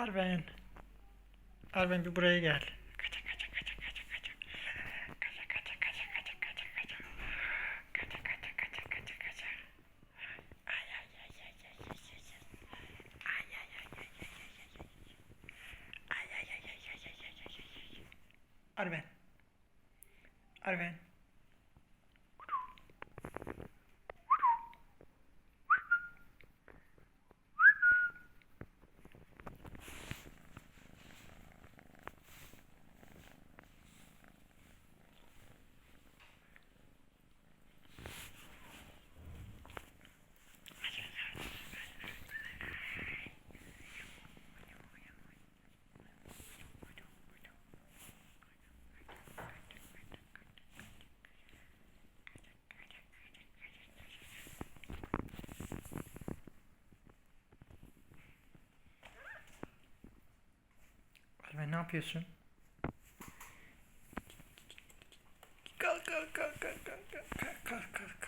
Arven. Arven bir buraya gel. Kaça kaça kaça kaça kaça. Kaça kaça kaça kaça kaça kaça. Kaça kaça kaça kaça kaça. Ay ay ay ay ay ay ay ay. Ay ay ay ay ay ay ay ay. Ay ay ay ay ay ay ay ay ay. Arven. Arven. Arven ne yapıyorsun? Kalk kalk kalk kalk kalk kalk kalk kalk kalk.